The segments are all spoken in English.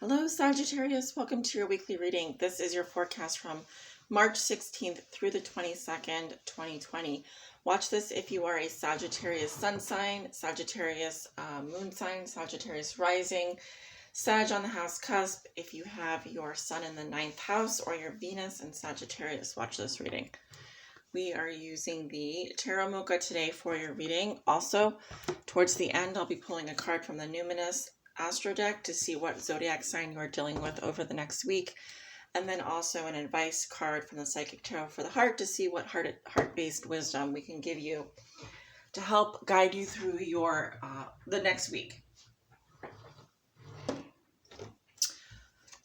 Hello, Sagittarius. Welcome to your weekly reading. This is your forecast from March 16th through the 22nd, 2020. Watch this if you are a Sagittarius sun sign, Sagittarius moon sign, Sagittarius rising, Sag on the house cusp. If you have your sun in the 9th house or your Venus in Sagittarius, watch this reading. We are using the Tarot Mucha today for your reading. Also, towards the end, I'll be pulling a card from the Numinous Astro deck to see what zodiac sign you are dealing with over the next week, and then also an advice card from the Psychic Tarot for the Heart to see what heart-based wisdom we can give you to help guide you through your the next week.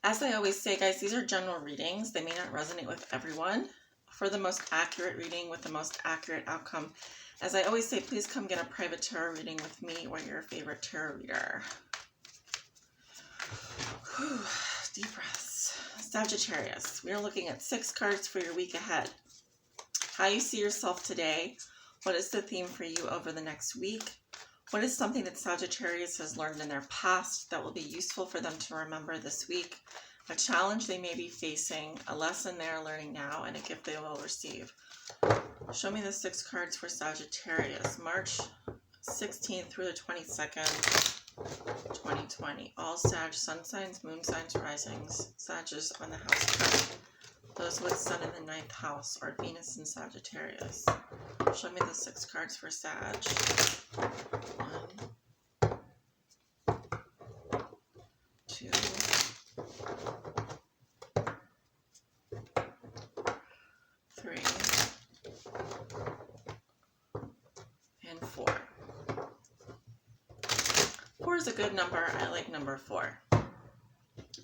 As I always say, guys, these are general readings. They may not resonate with everyone. For the most accurate reading with the most accurate outcome, as I always say, please come get a private tarot reading with me or your favorite tarot reader. Whew, deep breaths. Sagittarius, we are looking at 6 cards for your week ahead. How you see yourself today. What is the theme for you over the next week? What is something that Sagittarius has learned in their past that will be useful for them to remember this week? A challenge they may be facing, a lesson they are learning now, and a gift they will receive. Show me the 6 cards for Sagittarius, March 16th through the 22nd. 2020. All Sag sun signs, moon signs, risings, Sages on the house cusp. Those with sun in the 9th house or Venus in Sagittarius. Show me the 6 cards for Sag. 1, 2, 3, and 4. 4 is a good number. I like number 4. I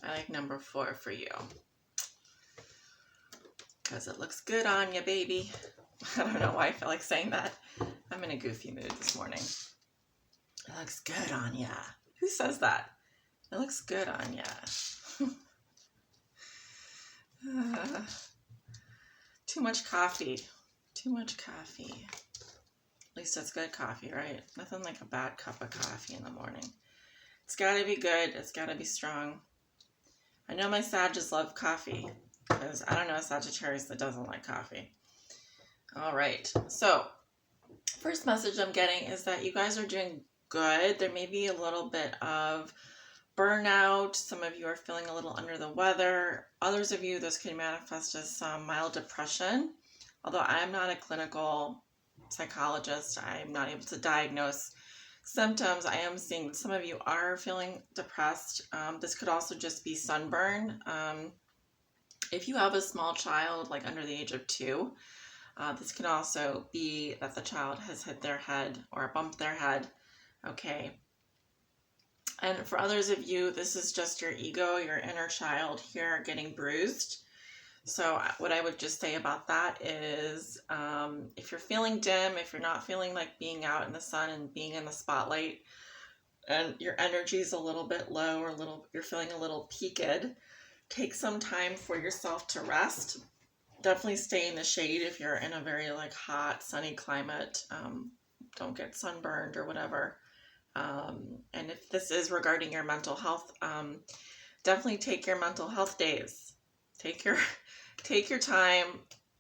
like number 4 for you. Because it looks good on you, baby. I don't know why I feel like saying that. I'm in a goofy mood this morning. It looks good on ya. Who says that? It looks good on ya. Too much coffee. Too much coffee. At least it's good coffee, right? Nothing like a bad cup of coffee in the morning. It's got to be good. It's got to be strong. I know my Sages love coffee because I don't know a Sagittarius that doesn't like coffee. All right. So first message I'm getting is that you guys are doing good. There may be a little bit of burnout. Some of you are feeling a little under the weather. Others of you, this can manifest as some mild depression. Although I am not a clinical psychologist, I'm not able to diagnose symptoms. I am seeing some of you are feeling depressed. This could also just be sunburn. If you have a small child, like under the age of 2, this can also be that the child has hit their head or bumped their head. Okay. And for others of you, this is just your ego, your inner child here getting bruised. So what I would just say about that is if you're feeling dim, if you're not feeling like being out in the sun and being in the spotlight, and your energy is a little bit low or you're feeling a little peaked, take some time for yourself to rest. Definitely stay in the shade if you're in a very hot, sunny climate. Don't get sunburned or whatever. And if this is regarding your mental health, definitely take your mental health days. Take your time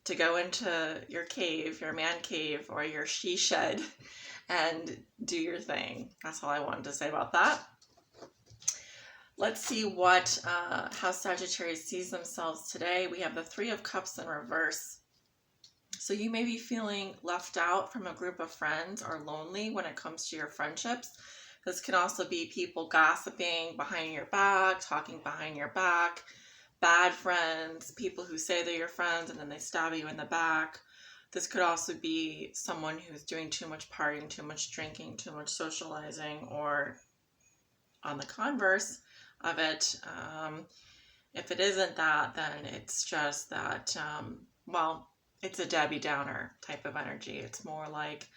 to go into your cave, your man cave, or your she shed and do your thing. That's all I wanted to say about that. Let's see how Sagittarius sees themselves today. We have the 3 of Cups in reverse. So you may be feeling left out from a group of friends or lonely when it comes to your friendships. This can also be people gossiping behind your back, talking behind your back. Bad friends, people who say they're your friends and then they stab you in the back. This could also be someone who's doing too much partying, too much drinking, too much socializing, or on the converse of it. If it isn't that, then it's just that, it's a Debbie Downer type of energy. It's more like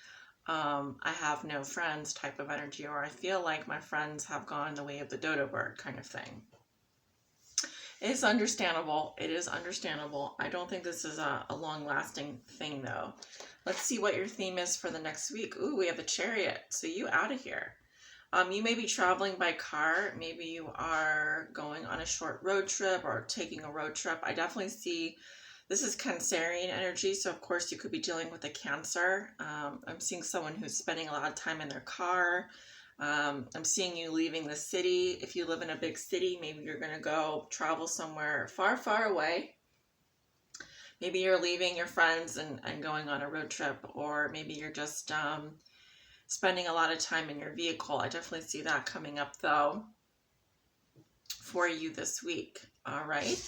I have no friends type of energy, or I feel like my friends have gone the way of the dodo bird kind of thing. It's understandable. It is understandable. I don't think this is a long-lasting thing, though. Let's see what your theme is for the next week. Ooh, we have a Chariot. So you out of here. You may be traveling by car. Maybe you are going on a short road trip or taking a road trip. I definitely see this is Cancerian energy. So, of course, you could be dealing with a Cancer. I'm seeing someone who's spending a lot of time in their car. I'm seeing you leaving the city. If you live in a big city, maybe you're going to go travel somewhere far, far away. Maybe you're leaving your friends and going on a road trip, or maybe you're just spending a lot of time in your vehicle. I definitely see that coming up though for you this week. All right.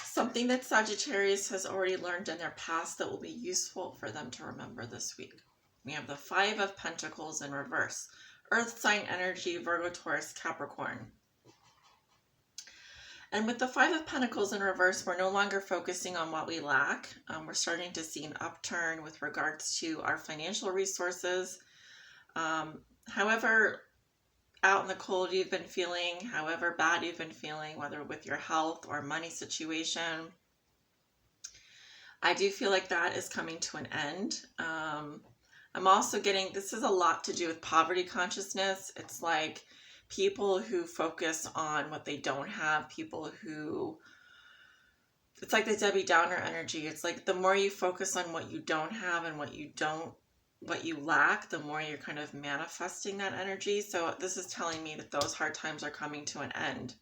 Something that Sagittarius has already learned in their past that will be useful for them to remember this week. We have the Five of Pentacles in reverse. Earth sign energy, Virgo, Taurus, Capricorn. And with the Five of Pentacles in reverse, we're no longer focusing on what we lack. We're starting to see an upturn with regards to our financial resources. However out in the cold you've been feeling, however bad you've been feeling, whether with your health or money situation, I do feel like that is coming to an end. I'm also getting, this is a lot to do with poverty consciousness. It's like people who focus on what they don't have, people who, it's like the Debbie Downer energy. It's like the more you focus on what you don't have and what you lack, the more you're kind of manifesting that energy. So this is telling me that those hard times are coming to an end.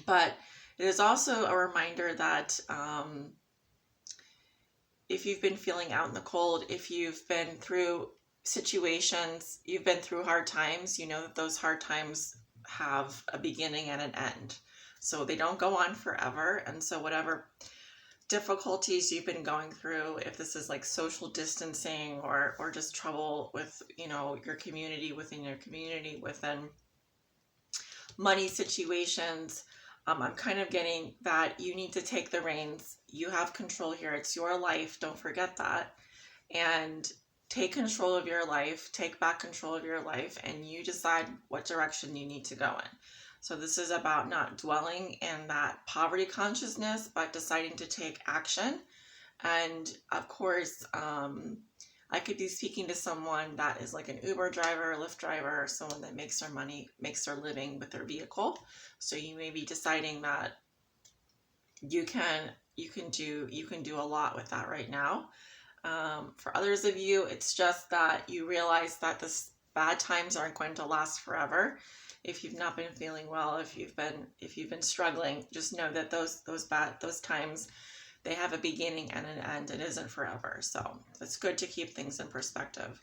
But it is also a reminder that if you've been feeling out in the cold, if you've been through situations, you've been through hard times, you know that those hard times have a beginning and an end. So they don't go on forever. And so whatever difficulties you've been going through, if this is like social distancing or just trouble with, you know, your community, within money situations, I'm kind of getting that you need to take the reins. You have control here. It's your life. Don't forget that. And take control of your life. Take back control of your life. And you decide what direction you need to go in. So this is about not dwelling in that poverty consciousness, but deciding to take action. And of course, I could be speaking to someone that is like an Uber driver, Lyft driver, or someone that makes their money, makes their living with their vehicle. So you may be deciding that you can do a lot with that right now. For others of you, it's just that you realize that this bad times aren't going to last forever. If you've not been feeling well, if you've been struggling, just know that those times, they have a beginning and an end. It isn't forever. So it's good to keep things in perspective.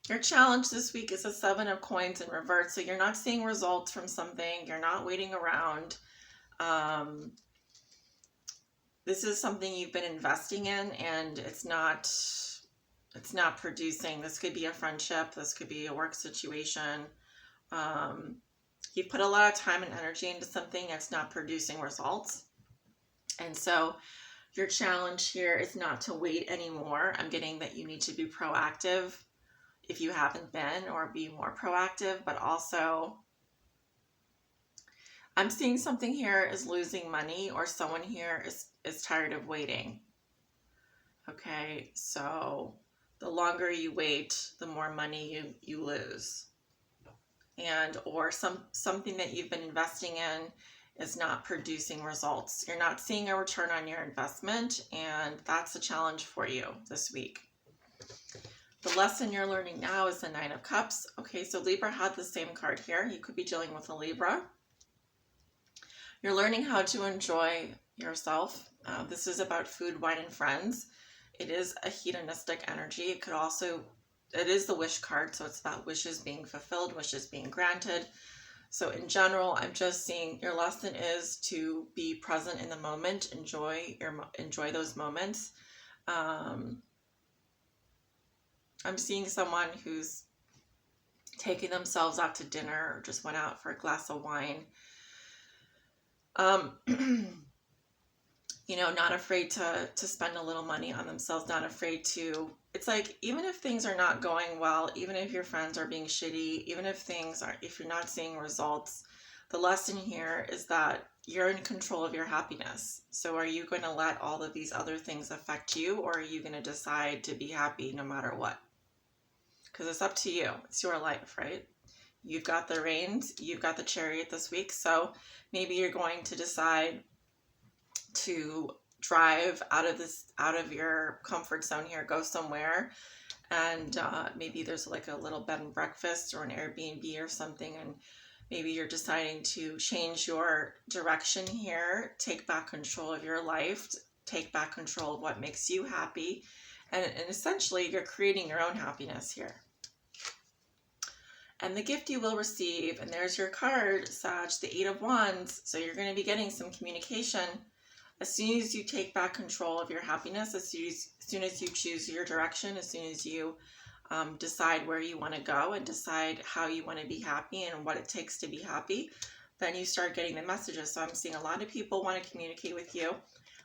Your challenge this week is a Seven of Coins in reverse. So you're not seeing results from something. You're not waiting around. This is something you've been investing in and it's not producing. This could be a friendship. This could be a work situation. You've put a lot of time and energy into something that's not producing results. And so your challenge here is not to wait anymore. I'm getting that you need to be proactive if you haven't been, or be more proactive, but also I'm seeing something here is losing money, or someone here is tired of waiting. Okay, so the longer you wait, the more money you lose. And or something that you've been investing in is not producing results. You're not seeing a return on your investment, and that's a challenge for you this week. The lesson you're learning now is the Nine of Cups. Okay, so Libra had the same card here. You could be dealing with a Libra. You're learning how to enjoy yourself. This is about food, wine, and friends. It is a hedonistic energy. It is the wish card, so it's about wishes being fulfilled, wishes being granted. So in general, I'm just seeing your lesson is to be present in the moment, enjoy those moments. I'm seeing someone who's taking themselves out to dinner or just went out for a glass of wine. You know, not afraid to spend a little money on themselves, not afraid to, it's like, even if things are not going well, even if your friends are being shitty, even if you're not seeing results, the lesson here is that you're in control of your happiness. So are you going to let all of these other things affect you, or are you going to decide to be happy no matter what? because it's up to you. It's your life, right? You've got the reins, you've got the chariot this week. So maybe you're going to decide to drive out of your comfort zone here, go somewhere, and maybe there's like a little bed and breakfast or an Airbnb or something, and maybe you're deciding to change your direction here, take back control of your life, take back control of what makes you happy, and essentially you're creating your own happiness here. And the gift you will receive, and there's your card, Sag, the 8 of Wands. So you're going to be getting some communication as soon as you take back control of your happiness, as soon as you choose your direction, as soon as you decide where you want to go and decide how you want to be happy and what it takes to be happy, then you start getting the messages. So I'm seeing a lot of people want to communicate with you.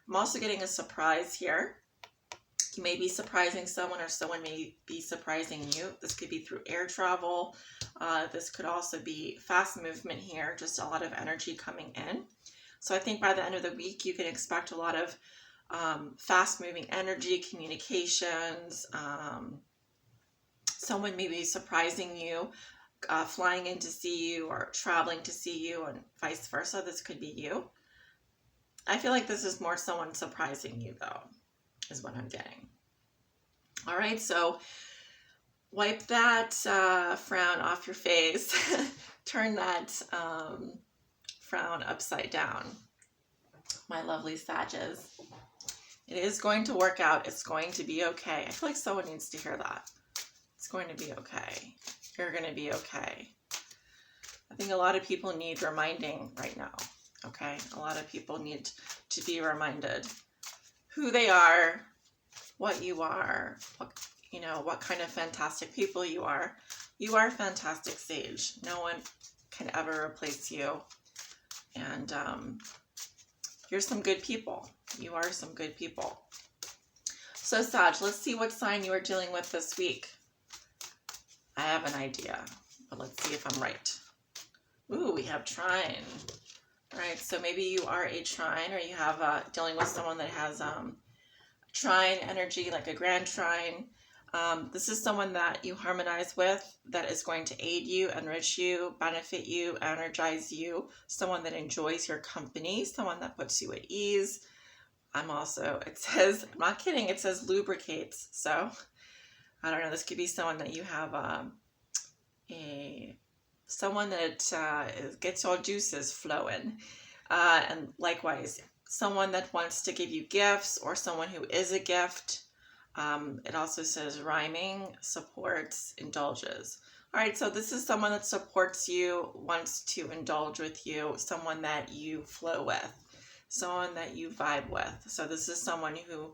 I'm also getting a surprise here. You may be surprising someone, or someone may be surprising you. This could be through air travel. This could also be fast movement here, just a lot of energy coming in. So I think by the end of the week, you can expect a lot of fast moving energy, communications. Someone may be surprising you, flying in to see you or traveling to see you, and vice versa. This could be you. I feel like this is more someone surprising you, though, is what I'm getting. All right, so wipe that frown off your face. Turn that frown upside down, my lovely Sages. It is going to work out. It's going to be okay. I feel like someone needs to hear that. It's going to be okay. You're going to be okay. I think a lot of people need reminding right now, okay? A lot of people need to be reminded who they are, what you are, what kind of fantastic people you are. You are fantastic, Sage. No one can ever replace you. And you're some good people. You are some good people. So, Sag, let's see what sign you are dealing with this week. I have an idea, but let's see if I'm right. Ooh, we have trine. All right, so maybe you are a trine, or you have dealing with someone that has trine energy, like a grand trine. This is someone that you harmonize with, that is going to aid you, enrich you, benefit you, energize you, someone that enjoys your company, someone that puts you at ease. It says, I'm not kidding, it says lubricates. So, I don't know, this could be someone that you have someone that gets your juices flowing. And likewise, someone that wants to give you gifts, or someone who is a gift. It also says rhyming, supports, indulges. All right, so this is someone that supports you, wants to indulge with you, someone that you flow with, someone that you vibe with. So this is someone who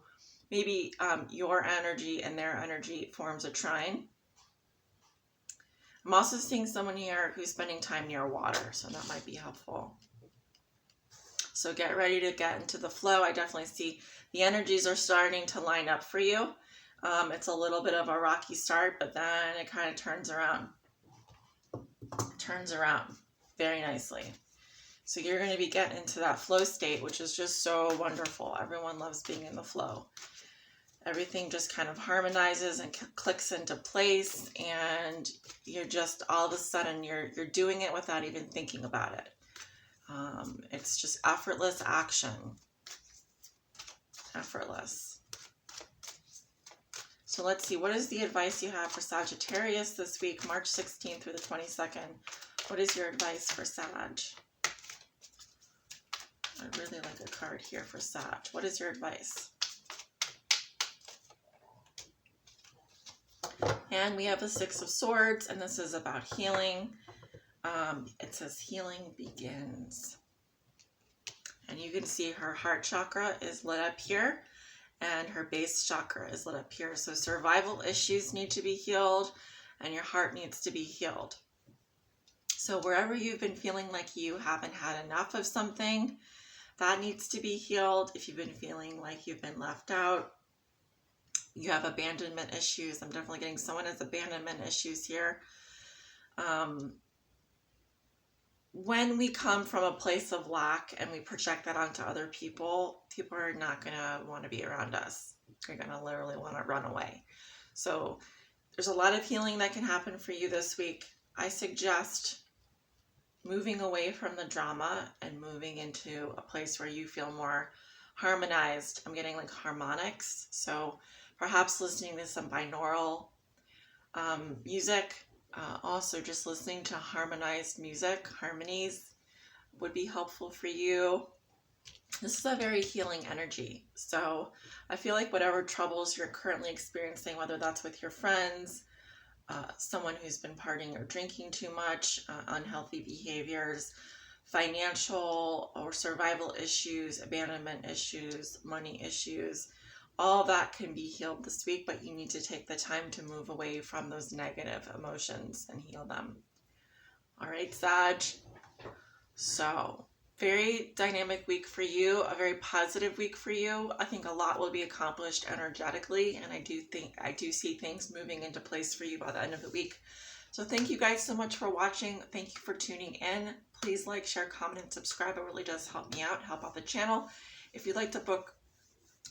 maybe your energy and their energy forms a trine. I'm also seeing someone here who's spending time near water, so that might be helpful. So get ready to get into the flow. I definitely see the energies are starting to line up for you. It's a little bit of a rocky start, but then it kind of turns around. Turns around very nicely. So you're going to be getting into that flow state, which is just so wonderful. Everyone loves being in the flow. Everything just kind of harmonizes and clicks into place, and you're just all of a sudden you're doing it without even thinking about it. It's just effortless action. Effortless. So let's see, what is the advice you have for Sagittarius this week, March 16th through the 22nd? What is your advice for Sag? I'd really like a card here for Sag. What is your advice? And we have the 6 of Swords, and this is about healing. It says healing begins. And you can see her heart chakra is lit up here, and her base chakra is lit up here. So survival issues need to be healed, and your heart needs to be healed. So wherever you've been feeling like you haven't had enough of something, that needs to be healed. If you've been feeling like you've been left out, you have abandonment issues. I'm definitely getting someone has abandonment issues here. When we come from a place of lack and we project that onto other people, people are not going to want to be around us. They're going to literally want to run away. So There's a lot of healing that can happen for you this week. I suggest moving away from the drama and moving into a place where you feel more harmonized. I'm getting like harmonics. So perhaps listening to some binaural music. Also just listening to harmonized music, harmonies would be helpful for you. This is a very healing energy. So I feel like whatever troubles you're currently experiencing, whether that's with your friends, someone who's been partying or drinking too much, unhealthy behaviors, financial or survival issues, abandonment issues, money issues, all that can be healed this week, but you need to take the time to move away from those negative emotions and heal them. All right, Sag. So, very dynamic week for you, a very positive week for you. I think a lot will be accomplished energetically, and I do see things moving into place for you by the end of the week. So thank you guys so much for watching. Thank you for tuning in. Please like, share, comment, and subscribe. It really does help me out, help out the channel. If you'd like to book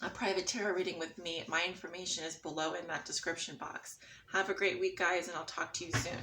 a private tarot reading with me, my information is below in that description box. Have a great week, guys, and I'll talk to you soon.